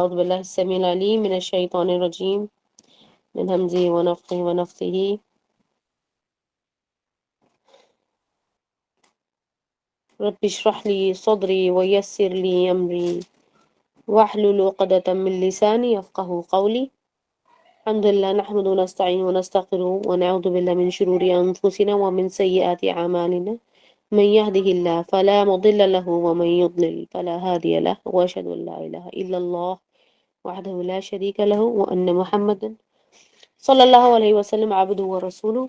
أعوذ بالله السميع العليم من الشيطان الرجيم من همزه ونفخه ونفثه. رب اشرح لي صدري ويسر لي أمري واحلل عقدة من لساني يفقه قولي. الحمد لله نحمده ونستعينه ونستغفره ونعوذ بالله من شرور أنفسنا ومن سيئات أعمالنا. من يهده الله فلا مضل له ومن يضلل فلا هادي له وأشهد أن لا إله إلا الله وحده لا شريك له وأن محمدا صلى الله عليه وسلم عبده ورسوله.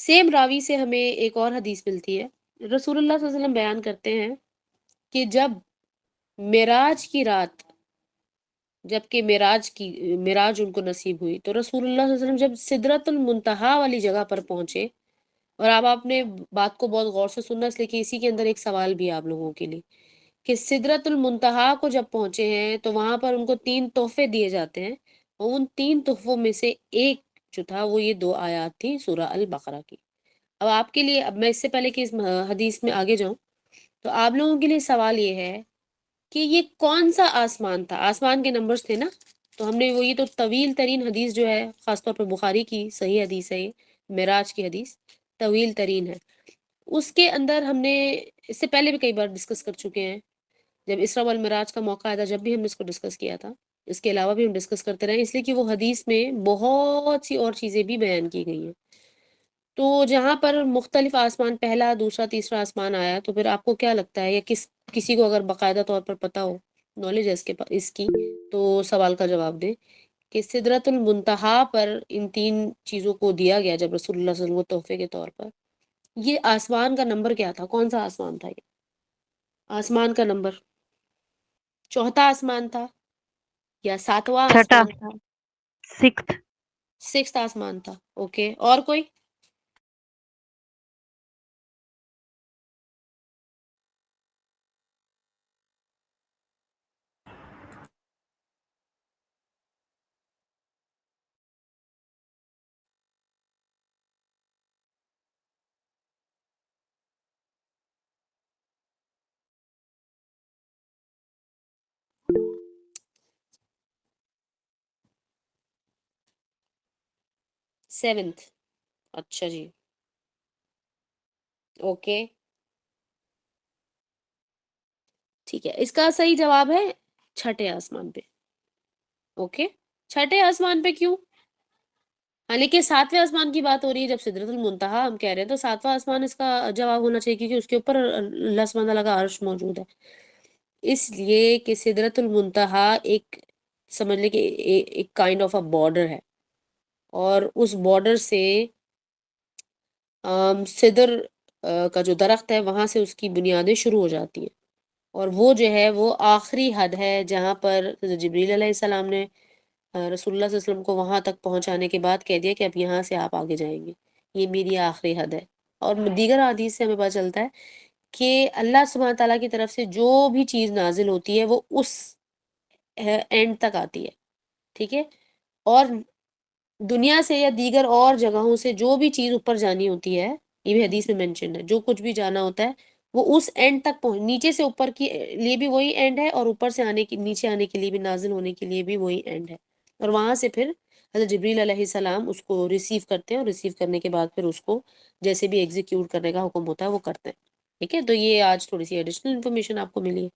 سیم راوی سے ہمیں ایک اور حدیث ملتی ہے. رسول اللہ صلی اللہ علیہ وسلم بیان کرتے ہیں کہ جب معراج کی رات، جب کہ معراج ان کو نصیب ہوئی، تو رسول اللہ صلی اللہ علیہ وسلم جب سدرۃ المنتہا والی جگہ پر پہنچے، اور اب آپ نے بات کو بہت غور سے سننا، اس لیے کہ اسی کے اندر ایک سوال بھی ہے آپ لوگوں کے لیے، کہ سدرۃ المنتہا کو جب پہنچے ہیں تو وہاں پر ان کو 3 تحفے دیے جاتے ہیں، اور ان 3 تحفوں میں سے ایک جو تھا وہ یہ 2 آیات تھی سورہ البقرہ کی. اب آپ کے لیے، اب میں اس سے پہلے کہ اس حدیث میں آگے جاؤں، تو آپ لوگوں کے لیے سوال یہ ہے کہ یہ کون سا آسمان تھا؟ آسمان کے نمبرز تھے نا، تو ہم نے وہ، یہ تو طویل ترین حدیث جو ہے، خاص طور پر بخاری کی صحیح حدیث ہے یہ، معراج کی حدیث طویل ترین ہے. اس کے اندر ہم نے اس سے پہلے بھی کئی بار ڈسکس کر چکے ہیں، جب اسراء والمعراج کا موقع آیا تھا جب بھی ہم نے اس کو ڈسکس کیا تھا، اس کے علاوہ بھی ہم ڈسکس کرتے رہے، اس لیے کہ وہ حدیث میں بہت سی اور چیزیں بھی بیان کی گئی ہیں. تو جہاں پر مختلف آسمان، پہلا، دوسرا، تیسرا آسمان آیا، تو پھر آپ کو کیا لگتا ہے، یا کسی کو اگر باقاعدہ طور پر پتہ ہو، نالج ہے اس کی، تو سوال کا جواب دے کہ سدرۃ المنتہا پر ان 3 چیزوں کو دیا گیا جب رسول اللہ صلی اللہ علیہ وسلم کو تحفے کے طور پر، یہ آسمان کا نمبر کیا تھا؟ کون سا آسمان تھا یہ؟ آسمان کا نمبر چوتھا آسمان تھا یا ساتواں چھٹا، آسمان تھا؟ سکس. 6 آسمان تھا. اوکے، اور کوئی؟ سیونتھ. اچھا جی، اوکے ٹھیک ہے. اس کا صحیح جواب ہے چھٹے آسمان پہ. اوکے، چھٹے آسمان پہ کیوں؟ ہاں، لیکن 7ویں آسمان کی بات ہو رہی ہے، جب سدرۃ المنتہا ہم کہہ رہے ہیں تو 7واں آسمان اس کا جواب ہونا چاہیے، کیونکہ اس کے اوپر اللہ سبحانہ تعالیٰ کا عرش موجود ہے. اس لیے کہ سدرۃ المنتہا ایک، سمجھ لیں کہ ایک کائنڈ آف اے بارڈر ہے، اور اس بارڈر سے صدر کا جو درخت ہے وہاں سے اس کی بنیادیں شروع ہو جاتی ہیں، اور وہ جو ہے وہ آخری حد ہے جہاں پر حضرت جبریل علیہ السلام نے رسول اللہ صلی اللہ علیہ وسلم کو وہاں تک پہنچانے کے بعد کہہ دیا کہ اب یہاں سے آپ آگے جائیں گے، یہ میری آخری حد ہے. اور دیگر حدیث سے ہمیں پتہ چلتا ہے کہ اللہ سبحانہ تعالیٰ کی طرف سے جو بھی چیز نازل ہوتی ہے وہ اس اینڈ تک آتی ہے. ٹھیک ہے، اور دنیا سے یا دیگر اور جگہوں سے جو بھی چیز اوپر جانی ہوتی ہے، یہ بھی حدیث میں مینشن ہے، جو کچھ بھی جانا ہوتا ہے وہ اس اینڈ تک پہنچ، نیچے سے اوپر کے لیے بھی وہی اینڈ ہے، اور اوپر سے آنے کی، نیچے آنے کے لیے بھی، نازل ہونے کے لیے بھی وہی اینڈ ہے. اور وہاں سے پھر حضرت جبریل علیہ السلام اس کو ریسیو کرتے ہیں، اور ریسیو کرنے کے بعد پھر اس کو جیسے بھی ایگزیکیوٹ کرنے کا حکم ہوتا ہے وہ کرتے ہیں. ٹھیک ہے، تو یہ آج تھوڑی سی ایڈیشنل انفارمیشن آپ کو ملی ہے.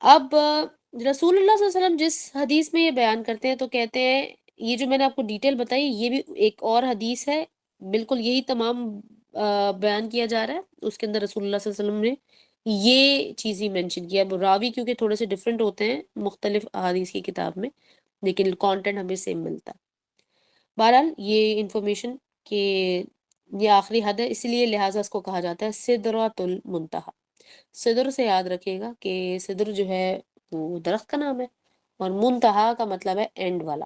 اب رسول اللہ صلی اللہ علیہ وسلم جس حدیث میں یہ بیان کرتے ہیں تو کہتے ہیں، یہ جو میں نے آپ کو ڈیٹیل بتائی یہ بھی ایک اور حدیث ہے، بالکل یہی تمام بیان کیا جا رہا ہے، اس کے اندر رسول اللہ صلی اللہ علیہ وسلم نے یہ چیز ہی مینشن کیا. اب راوی کیونکہ تھوڑے سے ڈفرینٹ ہوتے ہیں مختلف احادیث کی کتاب میں، لیکن کانٹینٹ ہمیں سیم ملتا ہے. بہرحال یہ انفارمیشن کہ یہ آخری حد ہے، اسی لیے لہٰذا اس کو کہا جاتا ہے سدرۃ المنتہا. صدر سے یاد رکھیے گا کہ صدر جو ہے وہ درخت کا نام ہے، اور منتہا کا مطلب ہے اینڈ والا،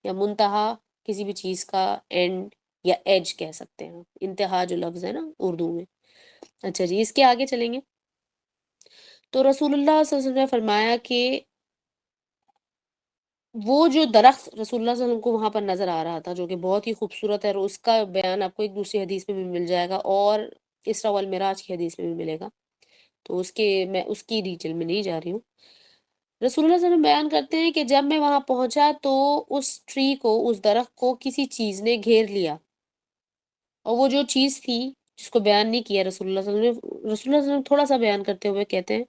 یا منتہا کسی بھی چیز کا اینڈ یا ایج کہہ سکتے ہیں، انتہا جو لفظ ہے نا اردو میں. اچھا جی، اس کے آگے چلیں گے. تو رسول اللہ صلی اللہ علیہ وسلم نے فرمایا کہ وہ جو درخت رسول اللہ صلی اللہ علیہ وسلم کو وہاں پر نظر آ رہا تھا، جو کہ بہت ہی خوبصورت ہے، اور اس کا بیان آپ کو ایک دوسری حدیث میں بھی مل جائے گا، اور اسراء والمعراج کی حدیث میں بھی ملے گا، تو میں اس کی ڈیٹیل میں نہیں جا رہی ہوں. رسول اللہ صلی اللہ علیہ وسلم بیان کرتے ہیں کہ جب میں وہاں پہنچا تو اس ٹری کو، اس درخت کو کسی چیز نے گھیر لیا، اور وہ جو چیز تھی جس کو بیان نہیں کیا رسول اللہ صلی اللہ علیہ وسلم نے، رسول اللہ صلی اللہ علیہ وسلم تھوڑا سا بیان کرتے ہوئے کہتے ہیں،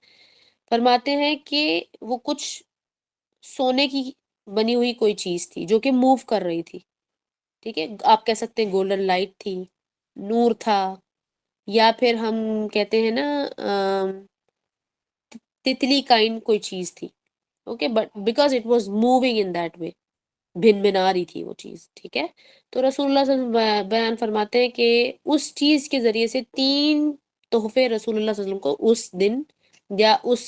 فرماتے ہیں کہ وہ کچھ سونے کی بنی ہوئی کوئی چیز تھی جو کہ موو کر رہی تھی. ٹھیک ہے، آپ کہہ سکتے ہیں گولڈن لائٹ تھی، نور تھا، یا پھر ہم کہتے ہیں نا تتلی کائنڈ کوئی چیز تھی. Okay, but because it was moving in that way, بھن بھنا رہی تھی وہ چیز، ٹھیک ہے؟ تو رسول اللہ صلی اللہ علیہ وسلم بیان فرماتے ہیں کہ اس چیز کے ذریعے سے 3 تحفے رسول اللہ صلی اللہ علیہ وسلم کو اس دن یا اس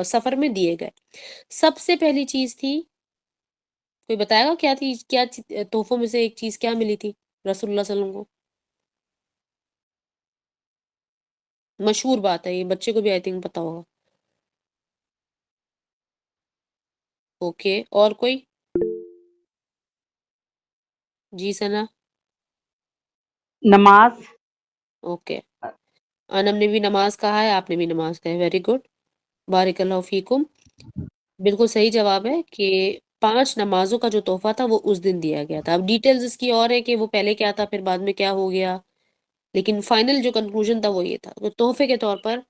سفر میں دیے گئے۔ سب سے پہلی چیز تھی، کوئی بتائے گا کیا تھی، کیا تحفوں میں سے ایک چیز کیا ملی تھی رسول اللہ صلی اللہ علیہ وسلم کو؟ مشہور بات ہے یہ، بچے کو بھی آئی تھنک پتا ہوگا۔ اوکے، اور کوئی؟ جی ثنا؟ نماز۔ اوکے، انم نے بھی نماز کہا ہے، آپ نے بھی نماز کہا ہے، ویری گڈ، بارک اللہ فیکم۔ بالکل صحیح جواب ہے کہ 5 نمازوں کا جو تحفہ تھا وہ اس دن دیا گیا تھا۔ اب ڈیٹیلز اس کی اور ہے کہ وہ پہلے کیا تھا پھر بعد میں کیا ہو گیا، لیکن فائنل جو کنکلوژن تھا وہ یہ تھا۔ تو تحفے کے طور پر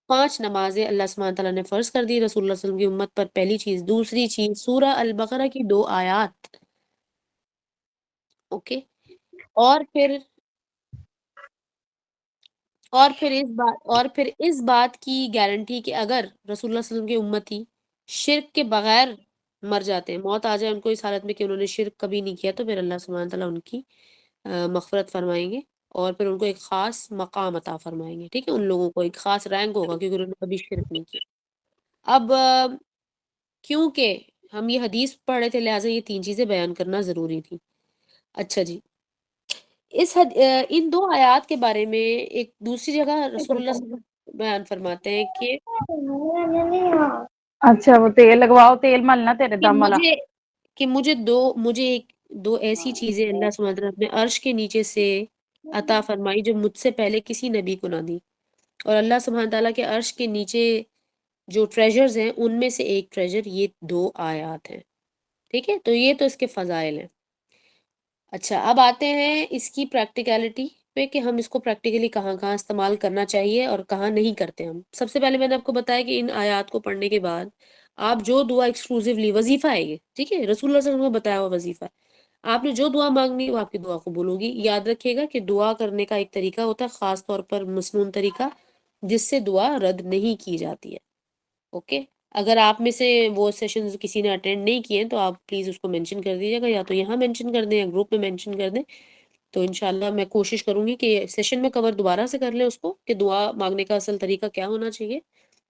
5 نمازیں اللہ سبحانہ تعالیٰ نے فرض کر دی رسول اللہ صلی اللہ علیہ وسلم کی امت پر، پہلی چیز۔ دوسری چیز سورہ البقرہ کی 2 آیات، اوکے؟ اور پھر اس بات کی گارنٹی کہ اگر رسول اللہ صلی اللہ علیہ وسلم کی امتی شرک کے بغیر مر جاتے ہیں، موت آ جائے ان کو اس حالت میں کہ انہوں نے شرک کبھی نہیں کیا، تو پھر اللہ سبحانہ تعالیٰ ان کی مغفرت فرمائیں گے اور پھر ان کو ایک خاص مقام عطا فرمائیں گے، ٹھیک ہے؟ ان لوگوں کو ایک خاص رینک ہوگا کیونکہ انہوں نے کبھی شرک نہیں کیا۔ اب کیونکہ ہم یہ حدیث پڑھ رہے تھے لہٰذا یہ 3 چیزیں بیان کرنا ضروری تھی۔ اچھا جی، ان 2 آیات کے بارے میں ایک دوسری جگہ رسول اللہ صلی اللہ علیہ وسلم بیان فرماتے ہیں اچھا، وہ تیل لگواؤ، تیل ملنا تیرے کہ دم والا۔ مجھے دو ایسی چیزیں اللہ سبحانہ وتعالیٰ اپنے عرش کے نیچے سے عطا فرمائی جو مجھ سے پہلے کسی نبی کو نہ دی، اور اللہ سبحانہ تعالیٰ کے عرش کے نیچے جو ٹریجرز ہیں ان میں سے ایک ٹریجر یہ 2 آیات ہیں، ٹھیک ہے؟ تو یہ تو اس کے فضائل ہیں۔ اچھا، اب آتے ہیں اس کی پریکٹیکلٹی پہ کہ ہم اس کو پریکٹیکلی کہاں کہاں استعمال کرنا چاہیے اور کہاں نہیں کرتے ہم۔ سب سے پہلے میں نے آپ کو بتایا کہ ان آیات کو پڑھنے کے بعد آپ جو دعا ایکسکلوزیولی وظیفہ ہے یہ، ٹھیک ہے؟ رسول اللہ صلی اللہ علیہ وسلم کو بتایا ہوا وظیفہ ہے، آپ نے جو دعا مانگنی وہ آپ کی دعا قبول ہوگی۔ یاد رکھیے گا کہ دعا کرنے کا ایک طریقہ ہوتا ہے، خاص طور پر مسنون طریقہ، جس سے دعا رد نہیں کی جاتی ہے، اوکے؟ اگر آپ میں سے وہ سیشنز کسی نے اٹینڈ نہیں کیے تو آپ پلیز اس کو مینشن کر دیجیے گا، یا تو یہاں مینشن کر دیں یا گروپ میں مینشن کر دیں، تو انشاءاللہ میں کوشش کروں گی کہ سیشن میں کور دوبارہ سے کر لیں اس کو کہ دعا مانگنے کا اصل طریقہ کیا ہونا چاہیے،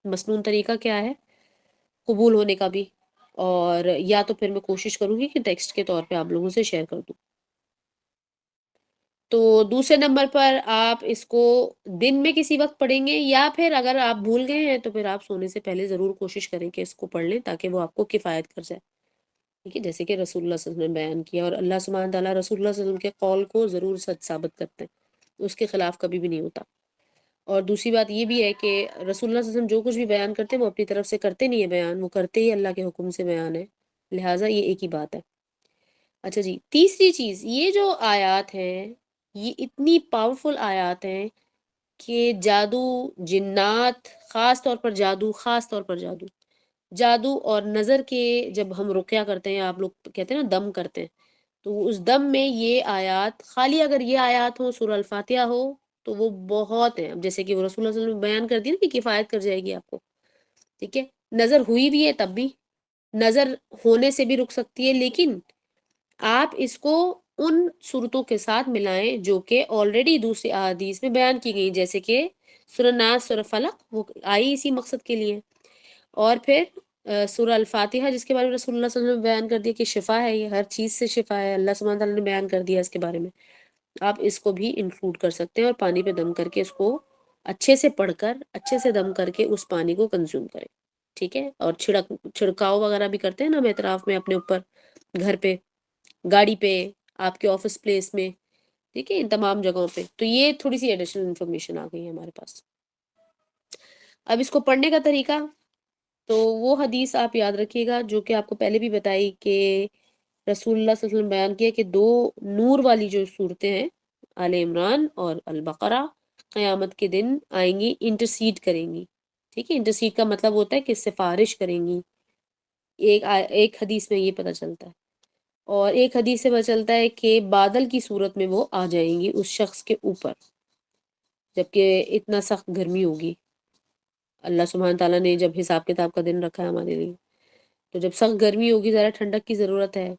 مسنون طریقہ کیا ہے قبول ہونے کا بھی، اور یا تو پھر میں کوشش کروں گی کہ ٹیکسٹ کے طور پہ آپ لوگوں سے شیئر کر دوں۔ تو دوسرے نمبر پر آپ اس کو دن میں کسی وقت پڑھیں گے، یا پھر اگر آپ بھول گئے ہیں تو پھر آپ سونے سے پہلے ضرور کوشش کریں کہ اس کو پڑھ لیں تاکہ وہ آپ کو کفایت کر جائے، ٹھیک ہے؟ جیسے کہ رسول اللہ صلی اللہ علیہ وسلم نے بیان کیا، اور اللہ سبحانہ تعالیٰ رسول اللہ صلی اللہ علیہ وسلم کے قول کو ضرور سچ ثابت کرتے ہیں، اس کے خلاف کبھی بھی نہیں ہوتا۔ اور دوسری بات یہ بھی ہے کہ رسول اللہ صلی اللہ علیہ وسلم جو کچھ بھی بیان کرتے ہیں وہ اپنی طرف سے کرتے نہیں ہے بیان، وہ کرتے ہی اللہ کے حکم سے بیان ہے، لہٰذا یہ ایک ہی بات ہے۔ اچھا جی، تیسری چیز، یہ جو آیات ہیں یہ اتنی پاورفل آیات ہیں کہ جادو، جنات، خاص طور پر جادو اور نظر کے جب ہم رقیہ کرتے ہیں، آپ لوگ کہتے ہیں نا دم کرتے ہیں، تو اس دم میں یہ آیات، خالی اگر یہ آیات ہو، سورہ الفاتحہ ہو، تو وہ بہت ہیں۔ اب جیسے کہ وہ رسول اللہ صلی اللہ علیہ وسلم نے بیان کر دی نا کہ کفایت کر جائے گی آپ کو، ٹھیک ہے؟ نظر ہوئی بھی ہے تب بھی، نظر ہونے سے بھی رک سکتی ہے، لیکن آپ اس کو ان صورتوں کے ساتھ ملائیں جو کہ آلریڈی دوسری احادیث میں بیان کی گئی، جیسے کہ سورہ ناس، سورہ فلق، وہ آئی اسی مقصد کے لیے، اور پھر سورہ الفاتحہ جس کے بارے میں رسول اللہ صلی اللہ علیہ وسلم نے بیان کر دیا کہ شفا ہے، یہ ہر چیز سے شفا ہے، اللہ سبحانہ تعالیٰ نے بیان کر دیا اس کے بارے میں، آپ اس کو بھی انکلوڈ کر سکتے ہیں اور پانی پہ دم کر کے اس کو اچھے سے پڑھ کر، اچھے سے دم کر کے اس پانی کو کنزیوم کریں، ٹھیک ہے؟ اور چھڑکاؤ وغیرہ بھی کرتے ہیں نا ہم اطراف میں اپنے اوپر، گھر پہ، گاڑی پہ، آپ کے آفس پلیس میں، ٹھیک ہے؟ ان تمام جگہوں پہ۔ تو یہ تھوڑی سی ایڈیشنل انفارمیشن آ گئی ہے ہمارے پاس۔ اب اس کو پڑھنے کا طریقہ، تو وہ حدیث آپ یاد رکھیے گا جو کہ آپ کو پہلے بھی بتائی کہ رسول اللہ صلی اللہ علیہ وسلم بیان کیا کہ 2 نور والی جو صورتیں ہیں، آل عمران اور البقرہ، قیامت کے دن آئیں گی، انٹرسیڈ کریں گی، ٹھیک ہے؟ انٹرسیڈ کا مطلب ہوتا ہے کہ سفارش کریں گی، ایک حدیث میں یہ پتہ چلتا ہے، اور ایک حدیث سے پتہ چلتا ہے کہ بادل کی صورت میں وہ آ جائیں گی اس شخص کے اوپر، جبکہ اتنا سخت گرمی ہوگی، اللہ سبحانہ تعالیٰ نے جب حساب کتاب کا دن رکھا ہے ہمارے لیے، تو جب سخت گرمی ہوگی، ذرا ٹھنڈک کی ضرورت ہے،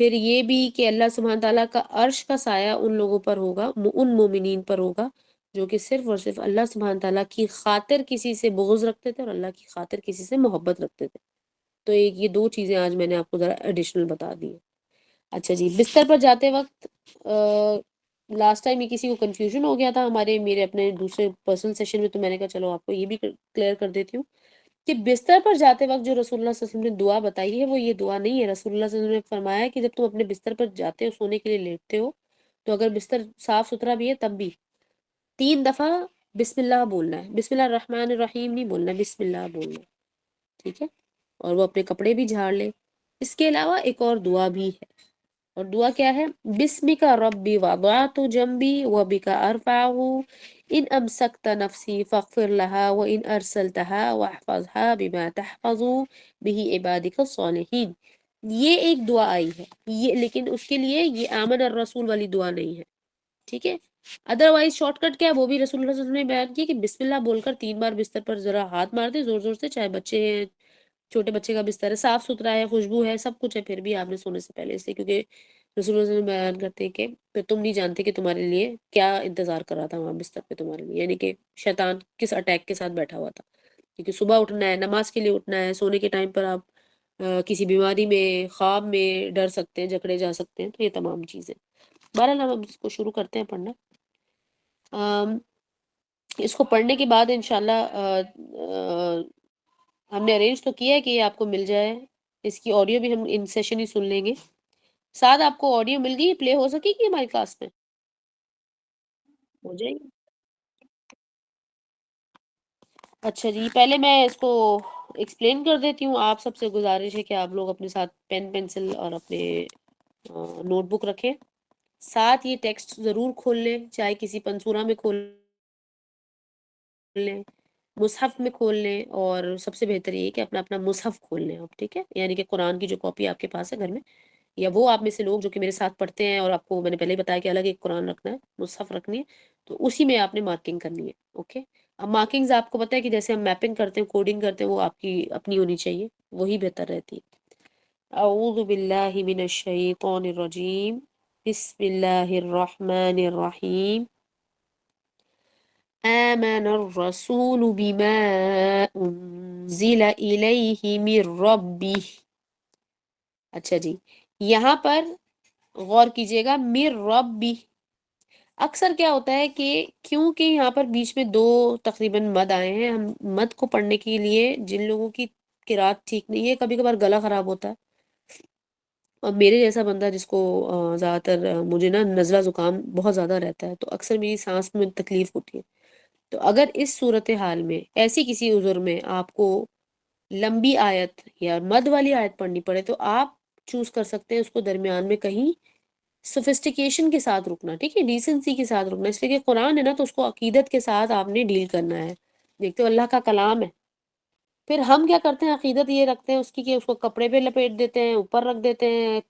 پھر یہ بھی کہ اللہ سبحانہ تعالیٰ کا عرش کا سایہ ان لوگوں پر ہوگا، ان مومنین پر ہوگا جو کہ صرف اور صرف اللہ سبحانہ تعالیٰ کی خاطر کسی سے بغض رکھتے تھے اور اللہ کی خاطر کسی سے محبت رکھتے تھے. تو ایک یہ دو چیزیں آج میں نے آپ کو ذرا ایڈیشنل بتا دی ہیں. اچھا جی، بستر پر جاتے وقت لاسٹ ٹائم یہ کسی کو کنفیوژن ہو گیا تھا میرے اپنے دوسرے پرسنل سیشن میں، تو میں نے کہا چلو آپ کو یہ بھی کلیئر کر دیتی ہوں کہ بستر پر جاتے وقت جو رسول اللہ صلی اللہ علیہ وسلم نے دعا بتائی ہے وہ یہ دعا نہیں ہے. رسول اللہ صلی اللہ علیہ وسلم نے فرمایا کہ جب تم اپنے بستر پر جاتے ہو سونے کے لیے لیٹتے ہو تو اگر بستر صاف ستھرا بھی ہے تب بھی 3 دفعہ بسم اللہ بولنا ہے. بسم اللہ الرحمن الرحیم نہیں بولنا، بسم اللہ بولنا ہے. ٹھیک ہے، اور وہ اپنے کپڑے بھی جھاڑ لے. اس کے علاوہ ایک اور دعا بھی ہے، اور دعا کیا ہے؟ بسمک ربی وضعت جنبی وبک ارفعہ ان امسکت نفسی فاغفر لها وان ارسلتها واحفظها بما تحفظ به عبادک الصالحین. یہ ایک دعا آئی ہے، یہ لیکن اس کے لیے یہ آمن الرسول والی دعا نہیں ہے. ٹھیک ہے، ادروائز شارٹ کٹ کیا ہے وہ بھی رسول اللہ صلی اللہ علیہ وسلم نے بیان کی کہ بسم اللہ بول کر 3 بار بستر پر ذرا ہاتھ مار دے زور زور سے، چاہے بچے ہیں، چھوٹے بچے کا بستر ہے، صاف ستھرا ہے، خوشبو ہے، سب کچھ ہے، پھر بھی آپ نے سونے سے پہلے، اس لیے کیونکہ رسول اللہ صلی اللہ علیہ وسلم بیان کرتے ہیں کہ پھر تم نہیں جانتے کہ تمہارے لیے کیا انتظار کر رہا تھا وہاں بستر پہ تمہارے لیے، یعنی کہ شیطان کس اٹیک کے ساتھ بیٹھا ہوا تھا. کیونکہ صبح اٹھنا ہے، نماز کے لیے اٹھنا ہے، سونے کے ٹائم پر آپ کسی بیماری میں، خواب میں ڈر سکتے ہیں، جکڑے جا سکتے ہیں. تو یہ تمام چیزیں بہرحال ہم اس کو شروع کرتے ہیں پڑھنا. اس کو پڑھنے کے بعد انشاءاللہ ہم نے ارینج تو کیا ہے کہ یہ آپ کو مل جائے. اس کی آڈیو بھی ہم ان سیشن ہی سن لیں گے. ساتھ آپ کو آڈیو مل گئی، پلے ہو سکے گی ہماری کلاس میں؟ ہو جائے گی. اچھا جی، پہلے میں اس کو ایکسپلین کر دیتی ہوں. آپ سب سے گزارش ہے کہ آپ لوگ اپنے ساتھ پین پنسل اور اپنے نوٹ بک رکھیں. ساتھ یہ ٹیکسٹ ضرور کھول لیں، چاہے کسی پنسورا میں کھول لیں، مصحف میں کھول لیں، اور سب سے بہتر یہ کہ اپنا اپنا مصحف کھول لیں آپ. ٹھیک ہے، یعنی کہ قرآن کی جو کاپی آپ کے پاس ہے گھر میں، یا وہ آپ میں سے لوگ جو کہ میرے ساتھ پڑھتے ہیں اور آپ کو میں نے پہلے ہی بتایا کہ الگ ایک قرآن رکھنا ہے، مصحف رکھنی ہے، تو اسی میں آپ نے مارکنگ کرنی ہے. اوکے، اب مارکنگز آپ کو پتہ ہے کہ جیسے ہم میپنگ کرتے ہیں، کوڈنگ کرتے ہیں، وہ آپ کی اپنی ہونی چاہیے، وہی بہتر رہتی ہے. اعوذ باللہ من الشیطان الرجیم، بسم اللہ الرحمن الرحیم. آمن الرسول بما انزل الیہ من ربہ. اچھا جی، یہاں پر غور کیجئے گا، مر ربی. اکثر کیا ہوتا ہے کہ کیونکہ یہاں پر بیچ میں 2 تقریباً مد آئے ہیں، ہم مد کو پڑھنے کے لیے جن لوگوں کی قرات ٹھیک نہیں ہے، کبھی کبھار گلا خراب ہوتا ہے، اور میرے جیسا بندہ جس کو زیادہ تر مجھے نا نزلہ زکام بہت زیادہ رہتا ہے، تو اکثر میری سانس میں تکلیف ہوتی ہے. تو اگر اس صورتحال میں ایسی کسی عذر میں آپ کو لمبی آیت یا مد والی آیت پڑھنی پڑے تو آپ چوز کر سکتے ہیں اس کو درمیان میں کہیں سوفسٹیکیشن کے ساتھ رکنا. ٹھیک ہے، ڈیسنسی کے ساتھ رکنا، اس لیے کہ قرآن ہے نا، تو اس کو عقیدت کے ساتھ آپ نے ڈیل کرنا ہے. دیکھتے ہو اللہ کا کلام ہے. پھر ہم کیا کرتے ہیں، عقیدت یہ رکھتے ہیں اس کی کہ اس کو کپڑے پہ لپیٹ دیتے ہیں، اوپر رکھ دیتے ہیں،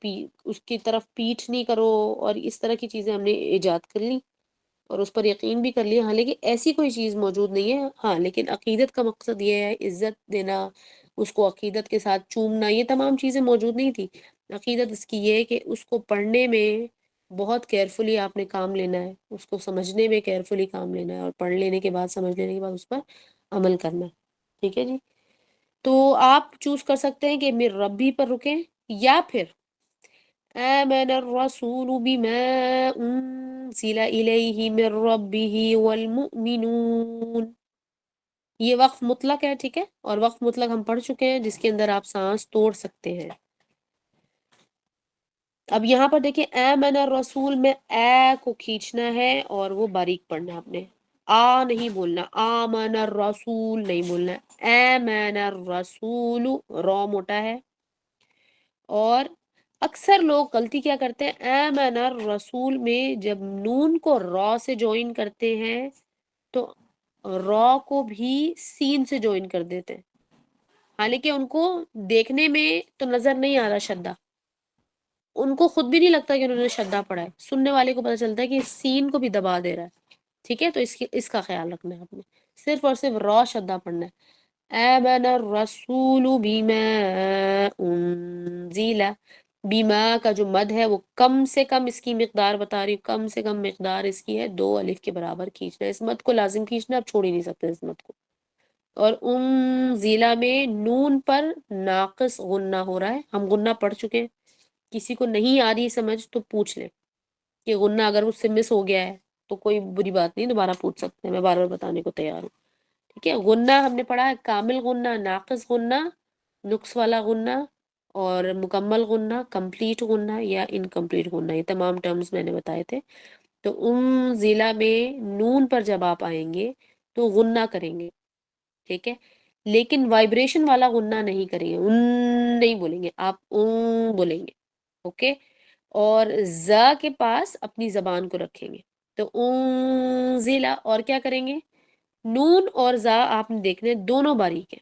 اس کی طرف پیٹھ نہیں کرو، اور اس طرح کی چیزیں ہم نے ایجاد کر لی اور اس پر یقین بھی کر لیا. ہاں، لیکن ایسی کوئی چیز موجود نہیں ہے. ہاں، لیکن عقیدت کا مقصد یہ ہے، عزت دینا، اس کو عقیدت کے ساتھ چومنا، یہ تمام چیزیں موجود نہیں تھی. عقیدت اس کی یہ ہے کہ اس کو پڑھنے میں بہت کیئرفلی آپ نے کام لینا ہے، اس کو سمجھنے میں کیئرفلی کام لینا ہے، اور پڑھ لینے کے بعد، سمجھ لینے کے بعد اس پر عمل کرنا ہے. ٹھیک ہے جی، تو آپ چوز کر سکتے ہیں کہ مر ربی پر رکیں، یا پھر آمن الرسول بما انزل الیہ من ربہ والمؤمنون. یہ وقف مطلق ہے. ٹھیک ہے، اور وقف مطلق ہم پڑھ چکے ہیں، جس کے اندر آپ سانس توڑ سکتے ہیں. اب یہاں پر دیکھیں، آمن الرسول میں اے کو کھینچنا ہے اور وہ باریک پڑھنا ہے آپ نے. آ نہیں بولنا، آمن الرسول نہیں بولنا، آمن الرسول، رو موٹا ہے. اور اکثر لوگ غلطی کیا کرتے ہیں، آمن الرسول میں جب نون کو را سے جوائن کرتے ہیں تو را کو بھی سین سے جوائن کر دیتے ہیں، حالانکہ ان کو دیکھنے میں تو نظر نہیں آ رہا شدہ، ان کو خود بھی نہیں لگتا کہ انہوں نے شدہ پڑھا ہے، سننے والے کو پتہ چلتا ہے کہ سین کو بھی دبا دے رہا ہے. ٹھیک ہے، تو اس کا خیال رکھنا ہے آپ نے، صرف اور صرف را شدہ پڑھنا ہے. آمن الرسول بما انزل، بیما کا جو مد ہے وہ کم سے کم اس کی مقدار بتا رہی ہوں، کم سے کم مقدار اس کی ہے 2 الف کے برابر کھینچنا ہے، اس مد کو لازم کھینچنا، آپ چھوڑ ہی نہیں سکتے اس مد کو۔ اور ضلع میں نون پر ناقص غنہ ہو رہا ہے، ہم غنہ پڑھ چکے ہیں، کسی کو نہیں آ رہی سمجھ تو پوچھ لیں کہ غنہ اگر اس سے مس ہو گیا ہے تو کوئی بری بات نہیں، دوبارہ پوچھ سکتے ہیں، میں بار بار بتانے کو تیار ہوں۔ ٹھیک ہے، غنہ ہم نے پڑھا ہے کامل غنہ، ناقص غنہ، نقص والا غنہ، اور مکمل غنہ، کمپلیٹ غنہ یا انکمپلیٹ غنہ، یہ تمام ٹرمز میں نے بتائے تھے۔ تو ضلع میں نون پر جب آپ آئیں گے تو غنہ کریں گے، ٹھیک ہے، لیکن وائبریشن والا غنہ نہیں کریں گے، نہیں بولیں گے آپ، بولیں گے، اوکے۔ اور ز کے پاس اپنی زبان کو رکھیں گے، تو ضلع، اور کیا کریں گے، نون اور زا آپ نے دیکھنے دونوں باریک ہیں،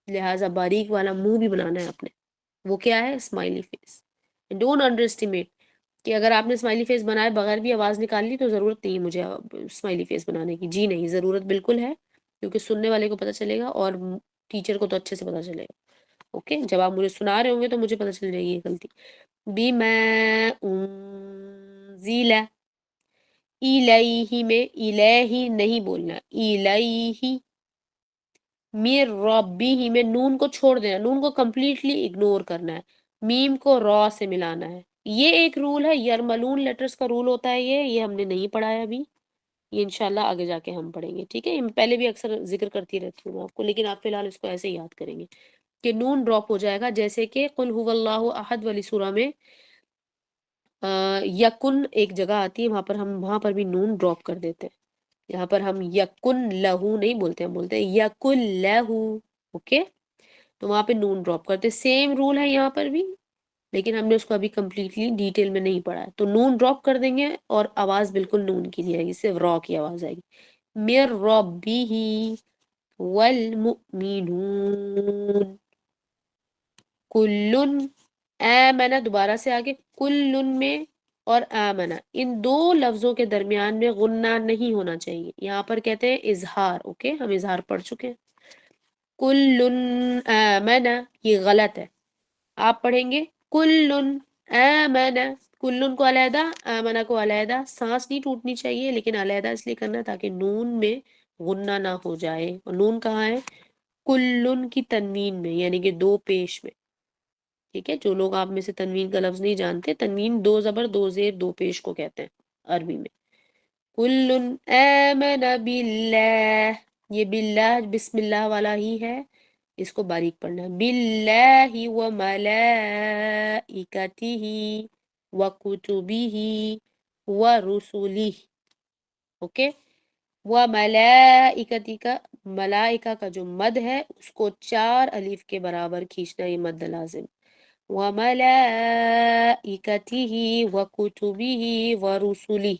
لہٰذا باریک والا منہ بھی بنانا ہے آپ نے، وہ کیا ہے، smiley face. Don't underestimate کہ اگر آپ نے اسمائلی فیس بنائے بغیر بھی آواز نکال لی تو ضرورت نہیں ہے مجھے اسمائلی فیس بنانے کی، جی نہیں، ضرورت بالکل ہے، کیونکہ سننے والے کو پتہ چلے گا اور ٹیچر کو تو اچھے سے پتہ چلے گا، اوکے۔ جب آپ مجھے سنا رہے ہوں گے تو مجھے پتہ چل جائے گی یہ غلطی۔ بما انزل الیہ میں الہ نہیں بولنا، الیہ، میر ربہ میں نون کو چھوڑ دینا، نون کو کمپلیٹلی اگنور کرنا ہے، میم کو را سے ملانا ہے، یہ ایک رول ہے، یرملون لیٹرز کا رول ہوتا ہے، یہ ہم نے نہیں پڑھا ہے ابھی، یہ انشاءاللہ آگے جا کے ہم پڑھیں گے، ٹھیک ہے، یہ پہلے بھی اکثر ذکر کرتی رہتی ہوں آپ کو، لیکن آپ فی الحال اس کو ایسے ہی یاد کریں گے کہ نون ڈراپ ہو جائے گا، جیسے کہ قل هو اللہ احد والی سورہ میں یکن ایک جگہ آتی ہے، وہاں پر بھی نون ڈراپ کر دیتے ہیں، یہاں پر ہم یکن لہو نہیں بولتے، ہم بولتے ہیں یکن لہو، اوکے، تو وہاں پہ نون ڈراپ کرتے، سیم رول ہے یہاں پر بھی، لیکن ہم نے اس کو ابھی کمپلیٹلی ڈیٹیل میں نہیں پڑھا ہے، تو نون ڈراپ کر دیں گے اور آواز بالکل نون کی نہیں آئے گی، صرف را کی آواز آئے گی، مِر رَبِّهِ والمؤمنون کلن آمنہ، دوبارہ سے آگے کلن میں اور آمنہ، ان دو لفظوں کے درمیان میں غنہ نہیں ہونا چاہیے، یہاں پر کہتے ہیں اظہار، اوکے، ہم اظہار پڑھ چکے ہیں، کلن آمنہ، یہ غلط ہے، آپ پڑھیں گے کلن آمنہ، کلن کو علیحدہ، آمنہ کو علیحدہ، سانس نہیں ٹوٹنی چاہیے لیکن علیحدہ اس لیے کرنا تاکہ نون میں غنہ نہ ہو جائے، اور نون کہاں ہے، کلن کی تنوین میں، یعنی کہ دو پیش میں، ٹھیک ہے، جو لوگ آپ میں سے تنوین کا لفظ نہیں جانتے، تنوین دو زبر دو زیر دو پیش کو کہتے ہیں عربی میں، کلن آمن باللہ، یہ باللہ بسم اللہ والا ہی ہے، اس کو باریک پڑھنا ہے، باللہ و ملائکتہ و کتبہ و رسلہ، اوکے، و ملائکتی کا، ملائکہ کا جو مد ہے اس کو 4 الف کے برابر کھینچنا، یہ مد لازم، وَمَلَائِكَتِهِ وَكُتُبِهِ وَرُسُلِهِ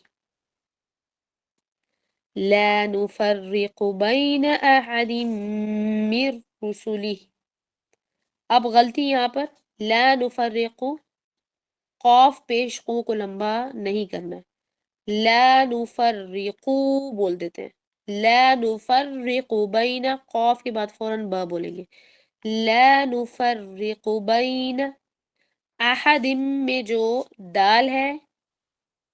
لَا نُفَرِّقُ بَيْنَ أَحَدٍ مِّن رُسُلِهِ، اب غلطی یہاں پر، لا نفرق، قاف پیش قو کو لمبا نہیں کرنا ہے، لا نفرق بول دیتے ہیں، لا نفرق بین، قاف کے بعد فوراً با بولیں گے، لا نفرق بین احد میں جو دال ہے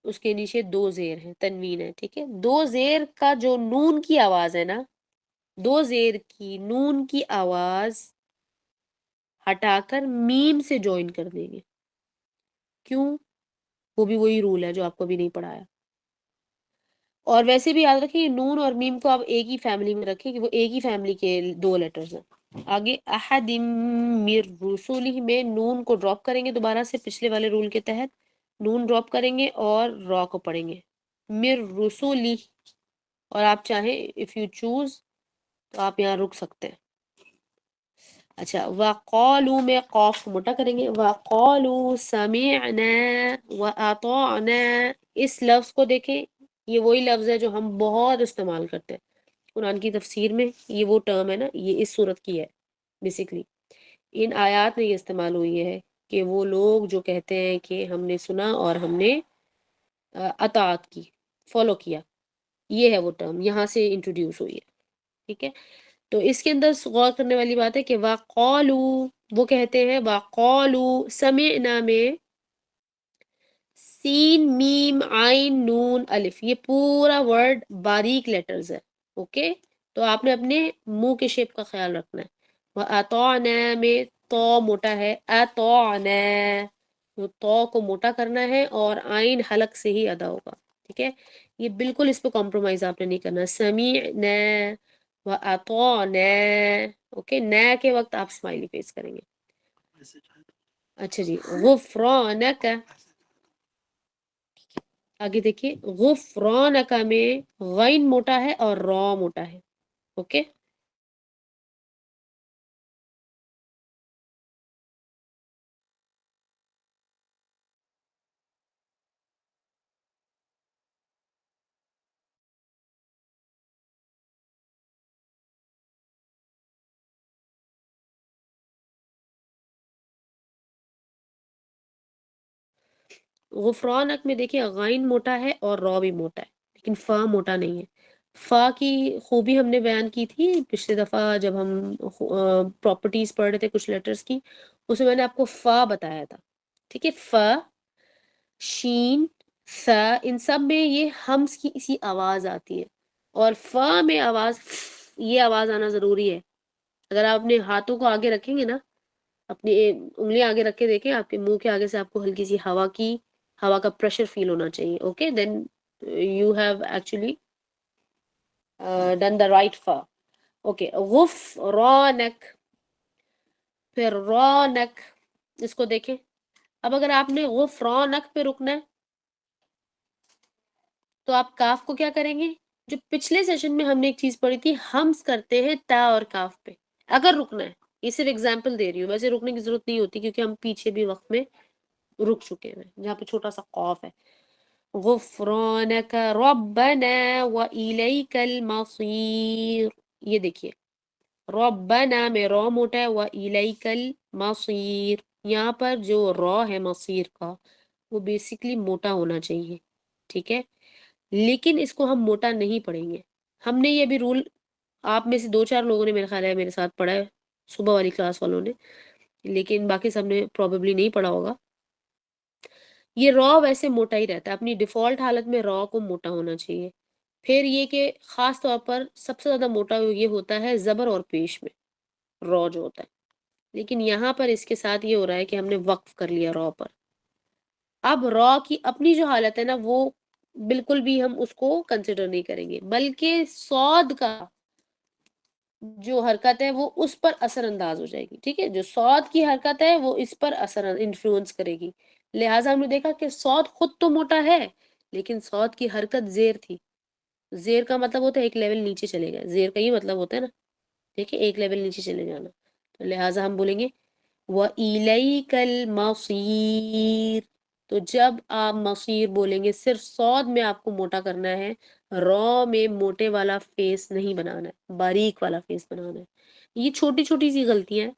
اس کے نیچے 2 زیر ہیں، تنوین ہے، ٹھیک ہے، 2 زیر کا جو نون کی آواز ہے نا، 2 زیر کی نون کی آواز ہٹا کر میم سے جوائن کر دیں گے، کیوں، وہ بھی وہی رول ہے جو آپ کو بھی نہیں پڑھایا، اور ویسے بھی یاد رکھیں نون اور میم کو آپ ایک ہی فیملی میں رکھیں کہ وہ ایک ہی فیملی کے 2 لیٹرز ہیں۔ آگے احد من رسولہ میں نون کو ڈراپ کریں گے دوبارہ سے پچھلے والے رول کے تحت، نون ڈراپ کریں گے اور را کو پڑھیں گے، من رسولہ، اور آپ چاہیں اف یو چوز تو آپ یہاں رک سکتے ہیں۔ اچھا، وقالوا میں قاف کو موٹا کریں گے، وقالوا سمعنا واطعنا، اس لفظ کو دیکھیں، یہ وہی لفظ ہے جو ہم بہت استعمال کرتے ہیں قرآن کی تفسیر میں، یہ وہ ٹرم ہے نا، یہ اس صورت کی ہے بیسیکلی، ان آیات میں یہ استعمال ہوئی ہے کہ وہ لوگ جو کہتے ہیں کہ ہم نے سنا اور ہم نے اطاعت کی، فالو کیا، یہ ہے وہ ٹرم یہاں سے انٹروڈیوس ہوئی ہے، ٹھیک ہے، تو اس کے اندر غور کرنے والی بات ہے کہ وقالو، وہ کہتے ہیں وقالو سمعنا میں سین میم عین نون الف، یہ پورا ورڈ باریک لیٹرز ہے. اوکے، تو آپ نے اپنے منہ کے شیپ کا خیال رکھنا ہے. وَأَطَعْنَا میں تو موٹا ہے، اطعنا، تو کو موٹا کرنا ہے اور عین حلق سے ہی ادا ہوگا. ٹھیک ہے، یہ بالکل اس پہ کمپرومائز آپ نے نہیں کرنا. سمیعنا وَأَطَعْنَا. اوکے، نا کے وقت آپ اسمائلی فیس کریں گے. اچھا جی، غفرانک، آگے دیکھیے غفرانک میں غین موٹا ہے اور را موٹا ہے. اوکے، غفرانک میں دیکھیے غین موٹا ہے اور را بھی موٹا ہے، لیکن فا موٹا نہیں ہے. فا کی خوبی ہم نے بیان کی تھی پچھلی دفعہ جب ہم پراپرٹیز پڑھ رہے تھے کچھ لیٹرز کی، اس میں نے آپ کو فا بتایا تھا. ٹھیک ہے، فا، شین، ثا، ان سب میں یہ ہمس کی اسی آواز آتی ہے، اور فا میں آواز یہ آواز آنا ضروری ہے. اگر آپ اپنے ہاتھوں کو آگے رکھیں گے نا، اپنی انگلیاں آگے رکھ کے دیکھیں، آپ کے منہ کے آگے سے آپ کو ہلکی سی ہوا کا پریشر فیل ہونا چاہیے. Okay, then you have actually done the right فا. اوکے، غفرانک، پھر رونق، اس کو دیکھیں. اب اگر آپ نے غفرانک پہ رکنا ہے تو آپ کاف کو کیا کریں گے؟ جو پچھلے سیشن میں ہم نے ایک چیز پڑھی تھی، ہمس کرتے ہیں تا اور کاف پہ. اگر رکنا ہے، یہ صرف اگزامپل دے رہی ہوں، ویسے رکنے کی ضرورت نہیں ہوتی کیونکہ ہم پیچھے بھی وقت میں رک چکے ہیں جہاں پہ چھوٹا سا قاف ہے. غفرانک ربنا وإلیک المصیر، یہ دیکھیے ربنا میں را موٹا ہے، وإلیک المصیر، یہاں پر جو را ہے مصیر کا وہ بیسیکلی موٹا ہونا چاہیے. ٹھیک ہے، لیکن اس کو ہم موٹا نہیں پڑھیں گے. ہم نے یہ بھی رول، آپ میں سے 2-4 لوگوں نے میرے خیال ہے میرے ساتھ پڑھا ہے، صبح والی کلاس والوں نے، لیکن باقی سب نے پروبیبلی نہیں پڑھا ہوگا. یہ را ویسے موٹا ہی رہتا ہے، اپنی ڈیفالٹ حالت میں را کو موٹا ہونا چاہیے. پھر یہ کہ خاص طور پر سب سے زیادہ موٹا یہ ہوتا ہے زبر اور پیش میں، را جو ہوتا ہے. لیکن یہاں پر اس کے ساتھ یہ ہو رہا ہے کہ ہم نے وقف کر لیا را پر. اب را کی اپنی جو حالت ہے نا، وہ بالکل بھی ہم اس کو کنسیڈر نہیں کریں گے، بلکہ صاد کا جو حرکت ہے وہ اس پر اثر انداز ہو جائے گی. ٹھیک ہے، جو صاد کی حرکت ہے وہ اس پر اثر انفلوئنس کرے گی. لہٰذا ہم نے دیکھا کہ صاد خود تو موٹا ہے لیکن صاد کی حرکت زیر تھی. زیر کا مطلب ہوتا ہے ایک لیول نیچے چلے گئے، زیر کا ہی مطلب ہوتا ہے نا. دیکھیں، ایک لیول نیچے چلے جانا. تو لہٰذا ہم بولیں گے وَإِلَيْكَ الْمَصِيرُ. تو جب آپ مصیر بولیں گے صرف صاد میں آپ کو موٹا کرنا ہے، را میں موٹے والا فیس نہیں بنانا ہے، باریک والا فیس بنانا ہے. یہ چھوٹی چھوٹی سی غلطیاں ہیں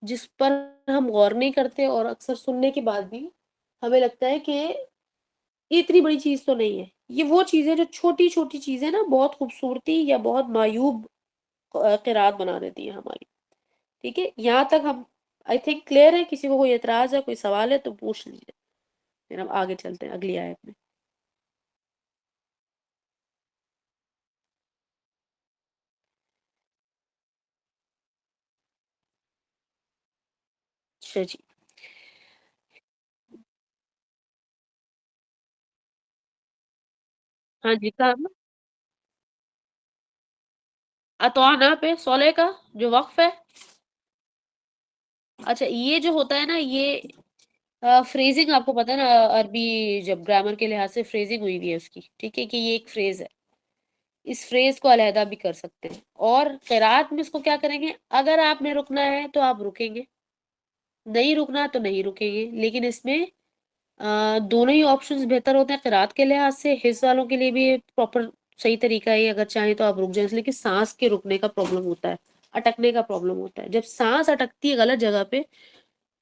جس پر ہم غور نہیں کرتے، اور اکثر سننے کے بعد بھی ہمیں لگتا ہے کہ یہ اتنی بڑی چیز تو نہیں ہے. یہ وہ چیزیں جو چھوٹی چھوٹی چیزیں نا بہت خوبصورتی یا بہت معیوب قرات بنا دیتی ہیں ہماری. ٹھیک ہے، یہاں تک ہم آئی تھنک کلیئر ہے. کسی کو کوئی اعتراض ہے، کوئی سوال ہے تو پوچھ لیجیے، پھر ہم آگے چلتے ہیں اگلی آیت میں. اچھا جی، ہاں جی، کہا اتوانا پہ سولے کا جو وقف ہے. اچھا، یہ جو ہوتا ہے نا، یہ فریزنگ آپ کو پتا ہے نا، عربی جب گرامر کے لحاظ سے فریزنگ ہوئی ہوئی ہے اس کی. ٹھیک ہے، کہ یہ ایک فریز ہے، اس فریز کو علیحدہ بھی کر سکتے ہیں. اور قرات میں اس کو کیا کریں گے؟ اگر آپ نے رکنا ہے تو آپ رکیں گے، نہیں رکنا تو نہیں رکیں گے. لیکن اس میں دونوں ہی آپشنز بہتر ہوتے ہیں قرات کے لحاظ سے. حفظ والوں کے لیے بھی پراپر صحیح طریقہ ہے، اگر چاہیں تو آپ رک جائیں. لیکن سانس کے رکنے کا پرابلم ہوتا ہے، اٹکنے کا پرابلم ہوتا ہے. جب سانس اٹکتی ہے غلط جگہ پہ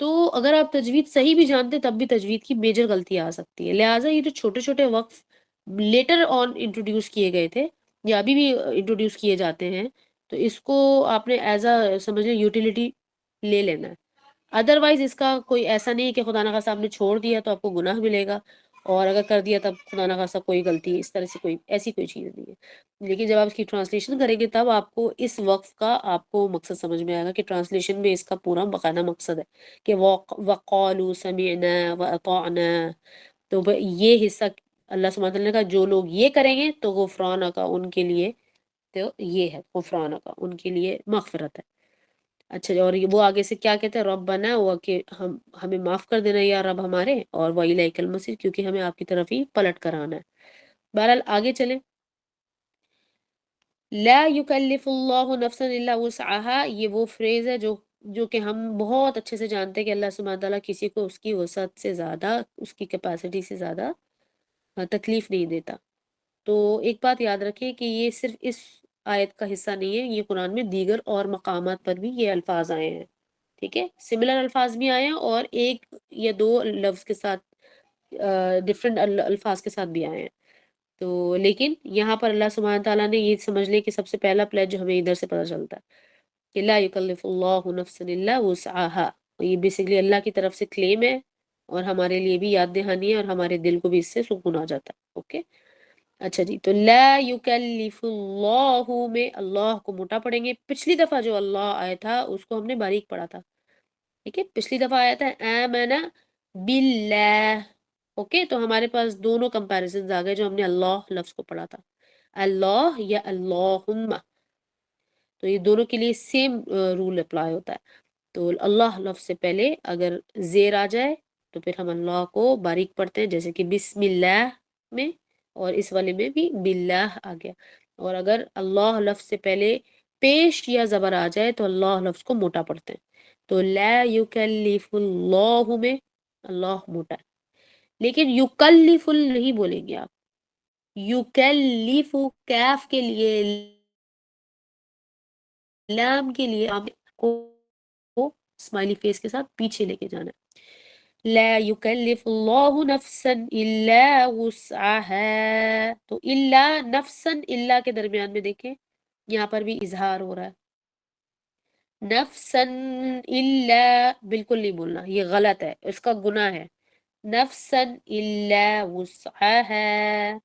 تو اگر آپ تجوید صحیح بھی جانتے تب بھی تجوید کی میجر غلطی آ سکتی ہے. لہٰذا یہ جو چھوٹے چھوٹے وقف لیٹر آن انٹروڈیوس کیے گئے تھے یا ابھی بھی انٹروڈیوس کیے جاتے ہیں، تو اس کو آپ نے ایز اے سمجھ لیں یوٹیلیٹی لے لینا ہے. ادروائز اس کا کوئی ایسا نہیں ہے کہ خدا نخواستہ آپ نے چھوڑ دیا تو آپ کو گناہ ملے گا، اور اگر کر دیا تب خدا نخواستہ کوئی غلطی، اس طرح سے کوئی ایسی کوئی چیز نہیں ہے. لیکن جب آپ اس کی ٹرانسلیشن کریں گے تب آپ کو اس وقف کا آپ کو مقصد سمجھ میں آئے گا کہ ٹرانسلیشن میں اس کا پورا باقاعدہ مقصد ہے کہ وقالوا سمعنا واطعنا. تو یہ حصہ اللہ سبحانہ وتعالی نے کہا جو لوگ یہ کریں گے تو غفران کا ان کے لیے، تو یہ ہے غفران کا ان کے لیے مغفرت ہے. اچھا جی، اور وہ آگے سے کیا کہتے ہیں؟ ربنا، وہ کہ ہمیں معاف کر دینا یا رب ہمارے، اور وَإِلَيْكَ الْمَصِيرُ، کیونکہ ہمیں آپ کی طرف ہی پلٹ کر آنا ہے. بہرحال آگے چلیں. لا یکلف اللہ نفسا الا وسعها، یہ وہ فریز ہے جو کہ ہم بہت اچھے سے جانتے ہیں کہ اللہ سبحانہ تعالیٰ کسی کو اس کی وسعت سے زیادہ، اس کی کیپیسٹی سے زیادہ تکلیف نہیں دیتا. تو ایک بات یاد رکھیں کہ یہ صرف اس آیت کا حصہ نہیں ہے، یہ قرآن میں دیگر اور مقامات پر بھی یہ الفاظ آئے ہیں. ٹھیک ہے، سملر الفاظ بھی آئے ہیں اور ایک یا دو لفظ کے ساتھ ڈفرنٹ الفاظ کے ساتھ بھی آئے ہیں. تو لیکن یہاں پر اللہ سبحانہ تعالیٰ نے یہ سمجھ لے کہ سب سے پہلا پلیج جو ہمیں ادھر سے پتہ چلتا ہے کہ لا یکلف اللہ نفسا الا وسعها، یہ بیسیکلی اللہ کی طرف سے کلیم ہے اور ہمارے لیے بھی یاد دہانی ہے، اور ہمارے دل کو بھی اس سے سکون آ جاتا ہے. اوکے. اچھا جی، تو لا یکلف اللہ میں اللہ کو موٹا پڑھیں گے. پچھلی دفعہ جو اللہ آیا تھا اس کو ہم نے باریک پڑھا تھا. ٹھیک ہے، پچھلی دفعہ آیا تھا آمن باللہ. اوکے، تو ہمارے پاس دونوں کمپیریزنز آ گئے جو ہم نے اللہ لفظ کو پڑھا تھا، اللہ یا اللہم. تو یہ دونوں کے لیے سیم رول اپلائی ہوتا ہے. تو اللہ لفظ سے پہلے اگر زیر آ جائے تو پھر ہم اللہ کو باریک پڑھتے ہیں، جیسے کہ بسم اللہ میں، اور اس والے میں بھی باللہ آ گیا. اور اگر اللہ لفظ سے پہلے پیش یا زبر آ جائے تو اللہ لفظ کو موٹا پڑھتے ہیں. تو لا یکلف اللہ میں اللہ موٹا ہے، لیکن یکلف نہیں بولیں گے آپ. یکلف کیف کے لیے، لام کے لیے آپ کو اسمائلی فیس کے ساتھ پیچھے لے کے جانا ہے. لا یکلف اللہ نفسا الا وسعها. تو الا نفسا، الا کے درمیان میں دیکھیں یہاں پر بھی اظہار ہو رہا ہے. نفسا الا بالکل نہیں بولنا، یہ غلط ہے، اس کا گناہ ہے. نفسا الا وسعها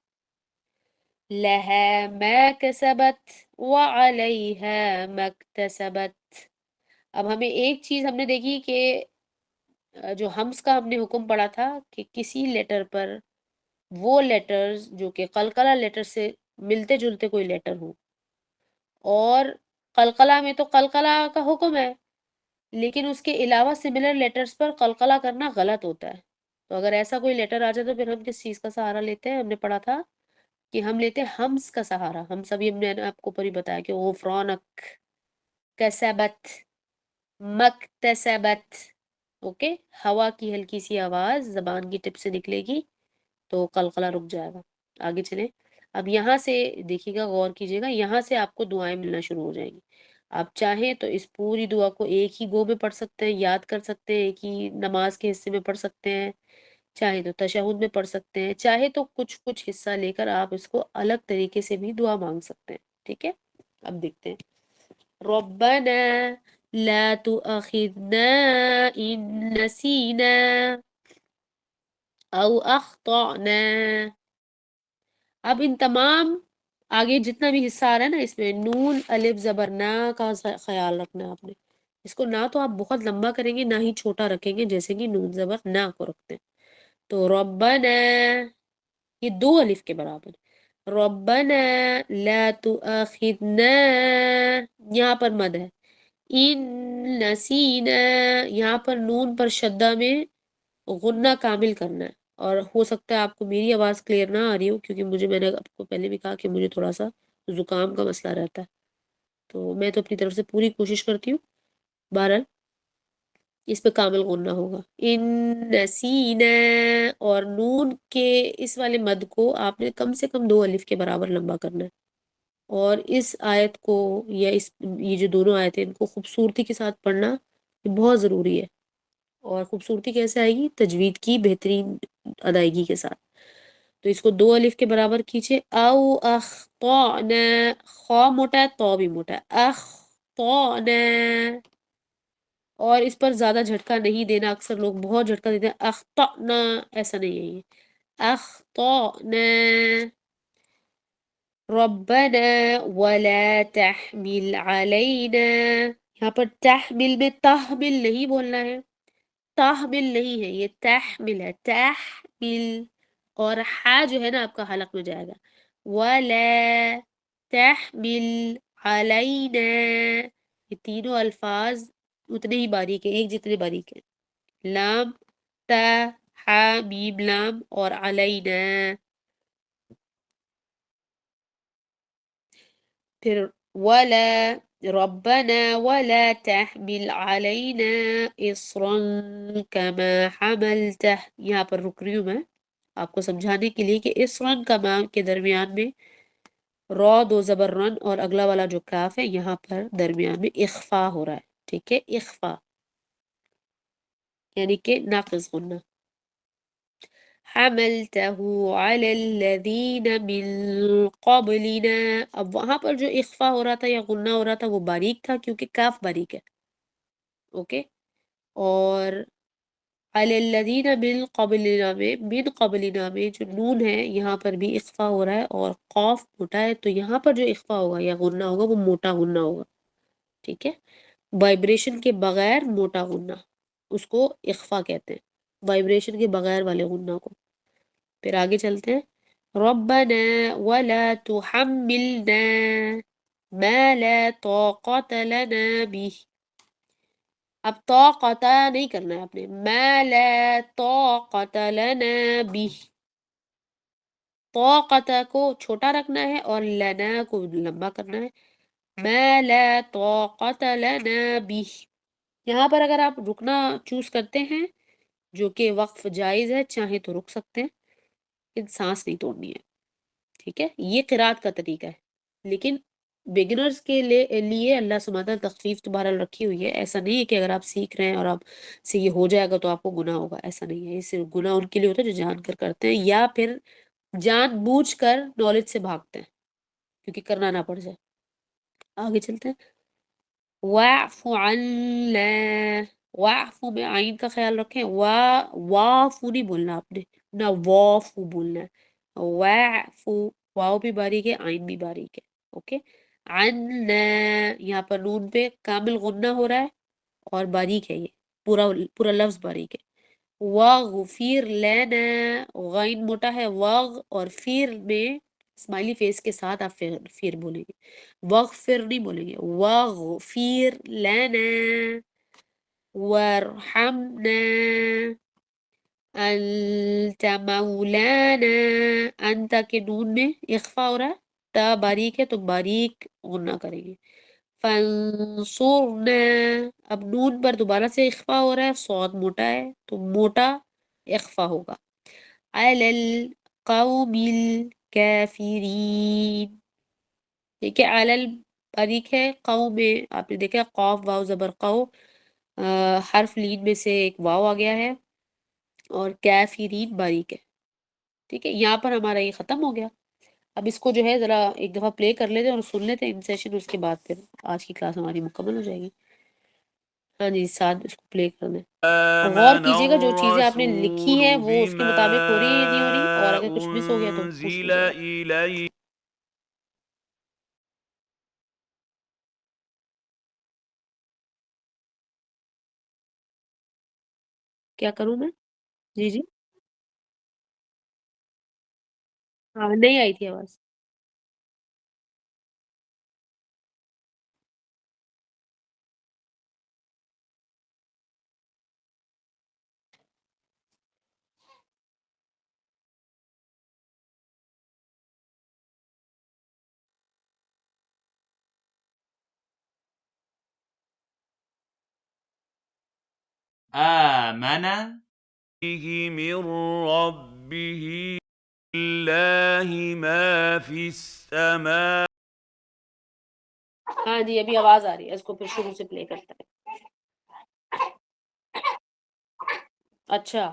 لها ما كسبت وعليها ما اكتسبت. اب ہمیں ایک چیز ہم نے دیکھی کہ جو ہمس کا ہم نے حکم پڑا تھا کہ کسی لیٹر پر وہ لیٹرز جو کہ قلقلہ لیٹر سے ملتے جلتے کوئی لیٹر ہوں، اور قلقلہ میں تو قلقلہ کا حکم ہے لیکن اس کے علاوہ سملر لیٹرز پر قلقلہ کرنا غلط ہوتا ہے. تو اگر ایسا کوئی لیٹر آ جائے تو پھر ہم کس چیز کا سہارا لیتے ہیں؟ ہم نے پڑھا تھا کہ ہم لیتے ہیں ہمس کا سہارا. ہم سبھی ہم نے آپ کو پر ہی بتایا کہ غفرانک کسبت مکتسبت. اوکے، ہوا کی ہلکی سی آواز زبان کی ٹپ سے نکلے گی تو قلقلہ رک جائے گا. آگے چلیں. اب یہاں سے دیکھیے گا، غور کیجیے گا، یہاں سے آپ کو دعائیں ملنا شروع ہو جائیں گی. آپ چاہیں تو اس پوری دعا کو ایک ہی گو میں پڑھ سکتے ہیں، یاد کر سکتے ہیں، ایک ہی نماز کے حصے میں پڑھ سکتے ہیں، چاہے تو تشہد میں پڑھ سکتے ہیں، چاہے تو کچھ کچھ حصہ لے کر آپ اس کو الگ طریقے سے بھی دعا مانگ سکتے ہیں. ٹھیک ہے، اب دیکھتے ہیں. ربنا لا تؤاخذنا ان نسینا او اخطأنا. اب ان تمام آگے جتنا بھی حصہ آ رہا ہے نا، اس میں نون الف زبر نا کا خیال رکھنا ہے آپ نے. اس کو نہ تو آپ بہت لمبا کریں گے نہ ہی چھوٹا رکھیں گے جیسے کہ نون زبر نا کو رکھتے ہیں. تو ربنا یہ دو الف کے برابر. ربنا لا تؤاخذنا، یہاں پر مد ہے. ان نسینا، یہاں پر نون پر شدہ میں غنہ کامل کرنا ہے. اور ہو سکتا ہے آپ کو میری آواز کلیئر نہ آ رہی ہو کیونکہ میں نے آپ کو پہلے بھی کہا کہ مجھے تھوڑا سا زکام کا مسئلہ رہتا ہے، تو میں تو اپنی طرف سے پوری کوشش کرتی ہوں. بہرحال اس پہ کامل غنہ ہوگا. ان نسینا، اور نون کے اس والے مد کو آپ نے کم سے کم دو الف کے برابر لمبا کرنا ہے. اور اس آیت کو یا یہ جو دونوں آیتیں ان کو خوبصورتی کے ساتھ پڑھنا بہت ضروری ہے. اور خوبصورتی کیسے آئے گی؟ تجوید کی بہترین ادائیگی کے ساتھ. تو اس کو 2 الف کے برابر کیجیے. او اخطأنا، خا موٹا ہے تو بھی موٹا ہے. اخطأنا، اور اس پر زیادہ جھٹکا نہیں دینا. اکثر لوگ بہت جھٹکا دیتے ہیں. اخطأنا، ایسا نہیں ہے یہ. اخطأنا. ربنا ولا تحمل علينا، یہاں پر تحمل میں تحمل نہیں بولنا ہے، تحمل نہیں ہے، یہ تحمل ہے. تحمل، اور ہا جو ہے نا آپ کا حلق میں جائے گا. ولا تحمل علینا، یہ تینوں الفاظ اتنے ہی باریک ہیں، ایک جتنے باریک ہیں. لام، تا، ہا، میم لام اور علینا. پھر ولا ربنا ولا تحمل علينا إصرا كما حملته، یہاں پر رک رہی ہوں میں آپ کو سمجھانے کے لیے کہ اسرا کما کے درمیان میں را 2 زبر رن اور اگلا والا جو کاف ہے یہاں پر درمیان میں اخفا ہو رہا ہے. ٹھیک ہے، اخفا یعنی کہ ناقص غنہ. حملته على الذين من قبلنا، اب وہاں پر جو اخفا ہو رہا تھا یا غنہ ہو رہا تھا وہ باریک تھا کیونکہ کاف باریک ہے. اوکے، اور علی الذین من قبلنا میں، من قبلنا میں جو نون ہے یہاں پر بھی اخفا ہو رہا ہے اور قاف موٹا ہے، تو یہاں پر جو اخفا ہوگا یا غنہ ہوگا وہ موٹا غنہ ہوگا. ٹھیک ہے، وائبریشن کے بغیر موٹا غنہ اس کو اخفا کہتے ہیں، وائبریشن کے بغیر والے غنہ کو. پھر آگے چلتے ہیں. ربنا ولا تحملنا ما لا طاقة لنا به، اب طاقت نہیں کرنا ہے آپ نے، ما لا طاقت لنا به، طاقت کو چھوٹا رکھنا ہے اور لنا کو لمبا کرنا ہے. ما لا طاقت لنا به، یہاں پر اگر آپ رکنا چوز کرتے ہیں جو کہ وقف جائز ہے، چاہیں تو رک سکتے ہیں، لیکن سانس نہیں توڑنی ہے. ٹھیک ہے، یہ قرات کا طریقہ ہے، لیکن بگنرز کے لیے اللہ سبحانہ تعالیٰ تخفیف تو بہرحال رکھی ہوئی ہے. ایسا نہیں ہے کہ اگر آپ سیکھ رہے ہیں اور آپ سے یہ ہو جائے گا تو آپ کو گناہ ہوگا، ایسا نہیں ہے. اس سے گناہ ان کے لیے ہوتا ہے جو جان کر کرتے ہیں یا پھر جان بوجھ کر نالج سے بھاگتے ہیں کیونکہ کرنا نہ پڑ جائے. آگے چلتے ہیں. واعف عنا، واعف میں آئین کا خیال رکھیں، وافو نہیں بولنا آپ نے، نہ وافو بولنا ہے. واعفو، واو بھی باریک ہے، آئین بھی باریک ہے. اوکے، عنا یہاں پر نون پہ کامل غنہ ہو رہا ہے اور باریک ہے، یہ پورا پورا لفظ باریک ہے. واغفر لنا، غین موٹا ہے، واغ اور فیر میں اسمائلی فیس کے ساتھ آپ فیر بولیں گے، واغفر نہیں بولیں گے. واغفر لنا وارحمنا انت مولانا، انت کے نون میں اخفا ہو رہا ہے، تا باریک ہے تو باریک غنہ کریں گے. فانصرنا، اب نون پر دوبارہ سے اخفا ہو رہا ہے، صاد موٹا ہے تو موٹا اخفا ہوگا. علی القوم الکافرین، ٹھیک ہے. علل باریک ہے، قو میں آپ نے دیکھا قاف واو زبر قو، حرف لین میں سے ایک واو آ گیا ہے اور کافرین باریک ہے. ٹھیک ہے، یہاں پر ہمارا یہ ختم ہو گیا. اب اس کو جو ہے ذرا ایک دفعہ پلے کر لیتے اور سن لیتے ان سیشن، اس کے بعد پھر آج کی کلاس ہماری مکمل ہو جائے گی. ہاں جی، ساتھ اس کو پلے کر دیں اور غور آمن کیجیے گا جو چیزیں آپ نے لکھی ہیں الرسول وہ اس کے بما مطابق ہو رہی ہیں یا نہیں ہو رہی، اور اگر کچھ مس ہو گیا تو پوچھ أنزل لیجیے گا. إليه. کیا کروں میں؟ جی جی، ہاں نہیں آئی تھی آواز. آمن به من ربه لله ما في السماء. ہاں جی ابھی آواز آ رہی ہے، اس کو پھر شروع سے پلے کرتا ہے. اچھا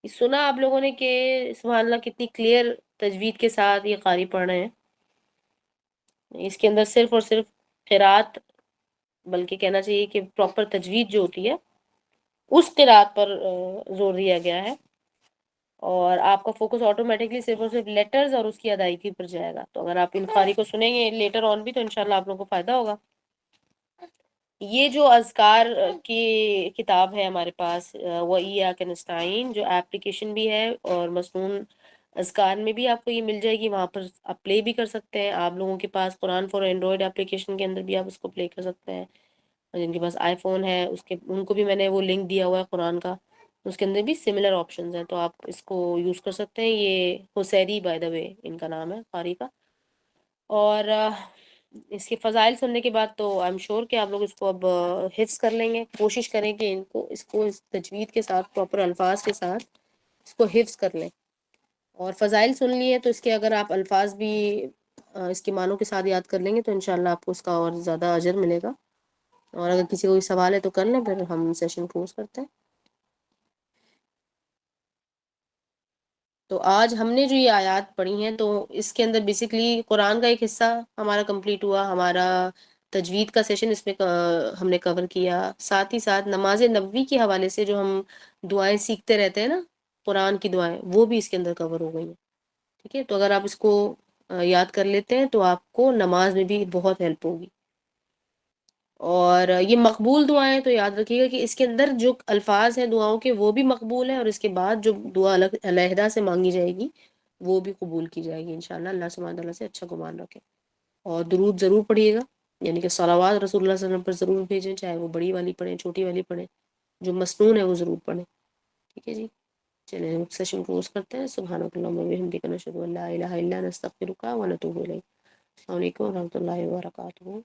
سنا آپ لوگوں نے کہ سبحان اللہ کتنی کلیئر تجوید کے ساتھ یہ قاری پڑھ رہے ہیں. اس کے اندر صرف اور صرف قرات، بلکہ کہنا چاہیے کہ پراپر تجوید جو ہوتی ہے اس قرات پر زور دیا گیا ہے، اور آپ کا فوکس آٹومیٹکلی صرف اور صرف لیٹرز اور اس کی ادائیگی پر جائے گا. تو اگر آپ ان قاری کو سنیں گے لیٹر آن بھی تو انشاءاللہ آپ لوگوں کو فائدہ ہوگا. یہ جو اذکار کی کتاب ہے ہمارے پاس، وَإِيَّاكَ نَسْتَعِينُ، جو اپلیکیشن بھی ہے اور مسنون اذکار میں بھی آپ کو یہ مل جائے گی. وہاں پر آپ پلے بھی کر سکتے ہیں. آپ لوگوں کے پاس قرآن فار اینڈرائڈ اپلیکیشن کے اندر بھی آپ اس کو پلے کر سکتے ہیں، اور جن کے پاس آئی فون ہے ان کو بھی میں نے وہ لنک دیا ہوا ہے قرآن کا، اس کے اندر بھی سملر آپشنز ہیں، تو آپ اس کو یوز کر سکتے ہیں. یہ حسیری بائی دا وے ان کا نام ہے قاری کا. اور اس کے فضائل سننے کے بعد تو آئی ایم شیور کہ آپ لوگ اس کو اب حفظ کر لیں گے. کوشش کریں کہ اس تجوید کے ساتھ پراپر الفاظ کے ساتھ اس کو حفظ کر لیں. اور فضائل سن لیے تو اس کے اگر آپ الفاظ بھی اس کے معنوں کے ساتھ یاد کر لیں گے تو انشاءاللہ آپ کو اس کا اور زیادہ اجر ملے گا. اور اگر کسی کو کوئی سوال ہے تو کر لیں، پھر ہم سیشن کلوز کرتے ہیں. تو آج ہم نے جو یہ آیات پڑھی ہیں تو اس کے اندر بیسکلی قرآن کا ایک حصہ ہمارا کمپلیٹ ہوا. ہمارا تجوید کا سیشن اس میں ہم نے کور کیا. ساتھ ہی ساتھ نماز نبوی کے حوالے سے جو ہم دعائیں سیکھتے رہتے ہیں نا، قرآن کی دعائیں، وہ بھی اس کے اندر کور ہو گئی ہیں. ٹھیک ہے، تو اگر آپ اس کو یاد کر لیتے ہیں تو آپ کو نماز میں بھی بہت ہیلپ ہوگی. اور یہ مقبول دعائیں ہیں، تو یاد رکھیے گا کہ اس کے اندر جو الفاظ ہیں دعاؤں کے وہ بھی مقبول ہیں، اور اس کے بعد جو دعا علیحدہ سے مانگی جائے گی وہ بھی قبول کی جائے گی انشاءاللہ. اللہ سبحانہ تعالیٰ سے اچھا گمان رکھے. اور درود ضرور پڑھیے گا، یعنی کہ صلوات رسول اللہ صلی اللہ علیہ وسلم پر ضرور بھیجیں، چاہے وہ بڑی والی پڑھیں چھوٹی والی پڑھیں، جو مسنون ہے وہ ضرور پڑھیں. ٹھیک ہے جی، چلیں سیشن کلوز کرتے ہیں. سبحانک اللہم و بحمدک، نشہد ان لا الہ الا انت، نستغفرک و نتوب الیک. السلام علیکم و رحمۃ اللہ وبرکاتہ.